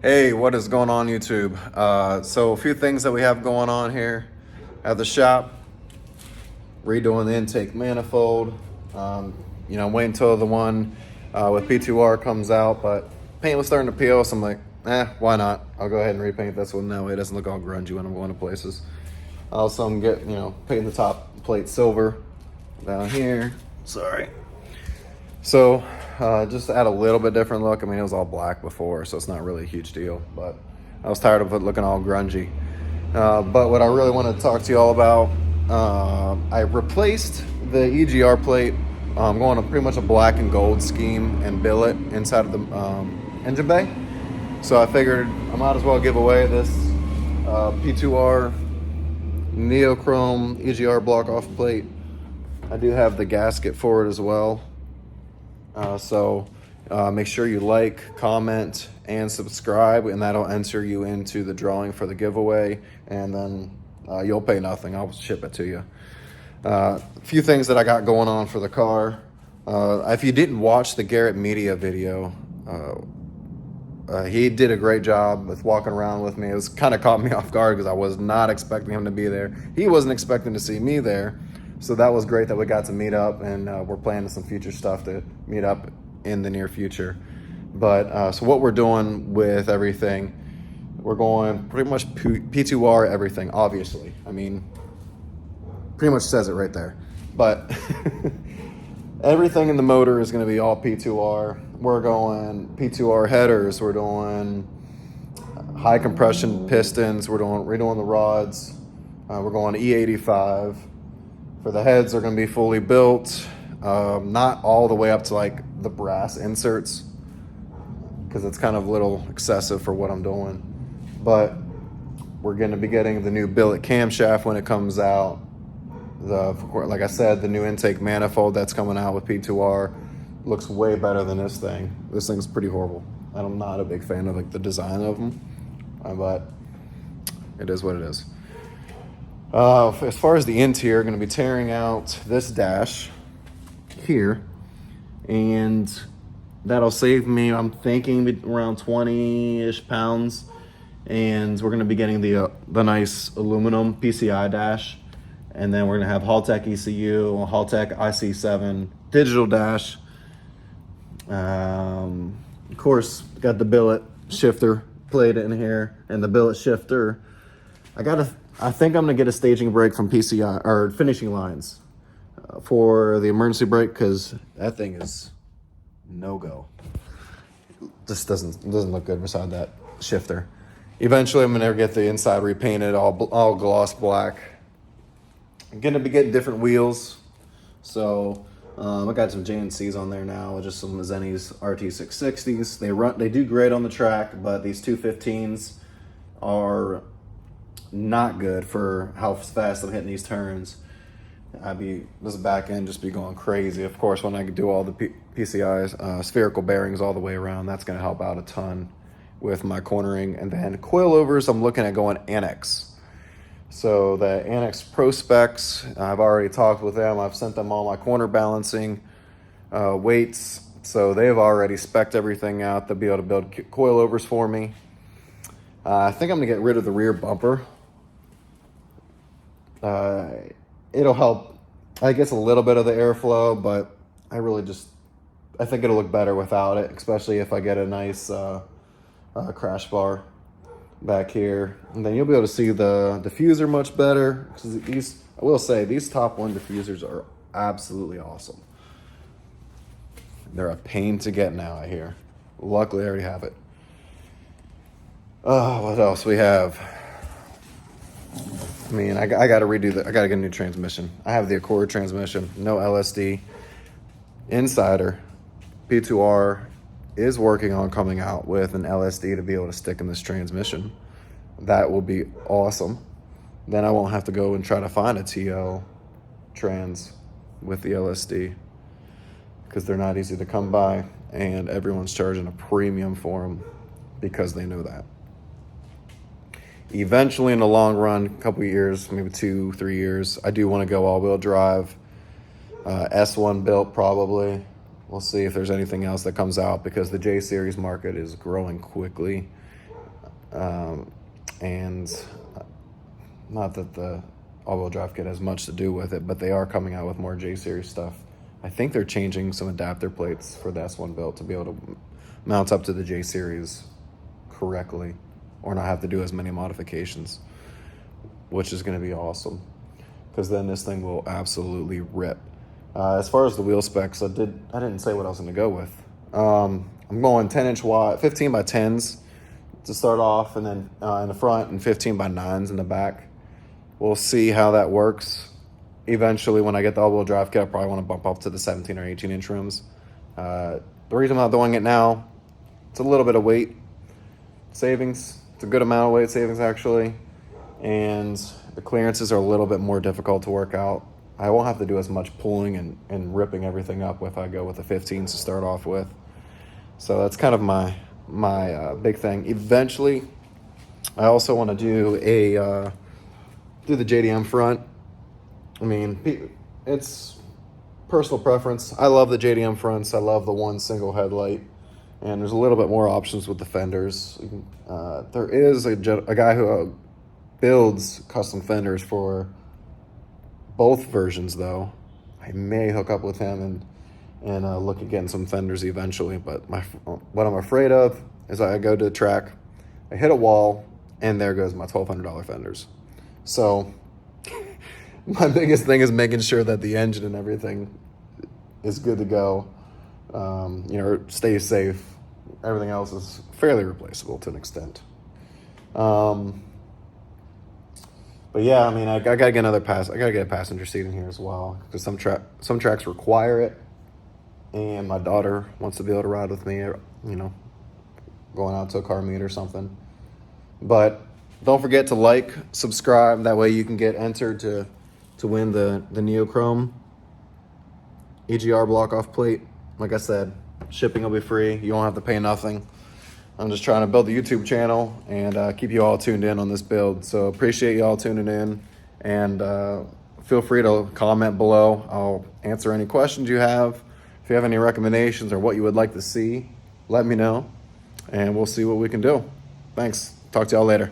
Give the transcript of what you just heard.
Hey, what is going on YouTube? So a few things that we have going on here at the shop. Redoing the intake manifold. I'm waiting until the one with P2R comes out, but paint was starting to peel, so I'm like, why not? I'll go ahead and repaint this one. That way it doesn't look all grungy when I'm going to places. Also, I'm painting the top plate silver down here. Sorry. So just to add a little bit different look. I mean, it was all black before, so it's not really a huge deal, but I was tired of it looking all grungy. But what I really wanted to talk to you all about, I replaced the EGR plate. I'm going to pretty much a black and gold scheme and billet inside of the engine bay. So I figured I might as well give away this P2R Neochrome Egr Blockoff plate. I do have the gasket for it as well. So make sure you like, comment, and subscribe, and that'll enter you into the drawing for the giveaway, and then you'll pay nothing. I'll ship it to you. A few things that I got going on for the car. If you didn't watch the Garrett Media video, he did a great job with walking around with me. It was kind of caught me off guard because I was not expecting him to be there. He wasn't expecting to see me there. So that was great that we got to meet up, and we're planning some future stuff to meet up in the near future. But so what we're doing with everything, we're going pretty much P2R everything, obviously. I mean, pretty much says it right there. But everything in the motor is going to be all P2R. We're going P2R headers. We're doing high compression pistons. We're redoing the rods. We're going E85. For the heads, they're going to be fully built, not all the way up to like the brass inserts, because it's kind of a little excessive for what I'm doing. But we're going to be getting the new billet camshaft when it comes out. Like I said, the new intake manifold that's coming out with P2R looks way better than this thing. This thing's pretty horrible. I'm not a big fan of like the design of them, but it is what it is. As far as the interior, going to be tearing out this dash here, and that'll save me, I'm thinking, around 20-ish pounds. And we're going to be getting the nice aluminum PCI dash, and then we're going to have Haltech ECU, Haltech IC7 digital dash. Of course, got the billet shifter plate in here, and the billet shifter. I think I'm gonna get a staging brake from PCI or Finishing Lines for the emergency brake, because that thing is no go. Just doesn't look good beside that shifter. Eventually, I'm gonna get the inside repainted all gloss black. I'm gonna be getting different wheels, so I got some JNCs on there now, just some Zenny's RT660s. They do great on the track, but these 215s are not good for how fast I'm hitting these turns. This back end just be going crazy. Of course, when I do all the PCIs, spherical bearings all the way around, that's going to help out a ton with my cornering. And then coilovers, I'm looking at going Annex. So the Annex Pro specs, I've already talked with them. I've sent them all my corner balancing weights. So they've already spec'd everything out. They'll be able to build coilovers for me. I think I'm going to get rid of the rear bumper. It'll help, I guess, a little bit of the airflow, but I think it'll look better without it, especially if I get a nice crash bar back here. And then you'll be able to see the diffuser much better. I will say, these top one diffusers are absolutely awesome. They're a pain to get now, I hear. Luckily, I already have it. What else we have? I mean, I got to I got to get a new transmission. I have the Accord transmission, no LSD. Insider, P2R is working on coming out with an LSD to be able to stick in this transmission. That will be awesome. Then I won't have to go and try to find a TL trans with the LSD, because they're not easy to come by, and everyone's charging a premium for them because they know that. Eventually, in the long run, a couple of years, maybe 2-3 years, I do want to go all-wheel drive. S1 built, probably. We'll see if there's anything else that comes out, because the J-Series market is growing quickly. And not that the all-wheel drive kit has much to do with it, but they are coming out with more J-Series stuff. I think they're changing some adapter plates for the S1 build to be able to mount up to the J-Series correctly or not have to do as many modifications, which is going to be awesome because then this thing will absolutely rip. As far as the wheel specs, I didn't say what I was going to go with. I'm going 10-inch wide, 15 by 10s to start off, and then in the front, and 15 by 9s in the back. We'll see how that works. Eventually, when I get the all-wheel drive kit, I probably want to bump up to the 17 or 18-inch rims. The reason I'm not doing it now, it's a little bit of weight savings. It's a good amount of weight savings, actually. And the clearances are a little bit more difficult to work out. I won't have to do as much pulling and ripping everything up if I go with the 15s to start off with. So that's kind of my big thing. Eventually, I also want to do the JDM front. I mean, it's personal preference. I love the JDM fronts. I love the one single headlight, and there's a little bit more options with the fenders. There is a guy who builds custom fenders for both versions, though. I may hook up with him and look at getting some fenders eventually. But what I'm afraid of is I go to the track, I hit a wall, and there goes my $1,200 fenders. So my biggest thing is making sure that the engine and everything is good to go. Stay safe. Everything else is fairly replaceable to an extent. But yeah, I mean, I gotta get I gotta get a passenger seat in here as well because some tracks require it, and my daughter wants to be able to ride with me. Going out to a car meet or something. But don't forget to like, subscribe. That way you can get entered to win the Neochrome Egr Blockoff plate. Like I said, shipping will be free. You won't have to pay nothing. I'm just trying to build the YouTube channel and keep you all tuned in on this build. So appreciate you all tuning in, and feel free to comment below. I'll answer any questions you have. If you have any recommendations or what you would like to see, let me know, and we'll see what we can do. Thanks. Talk to y'all later.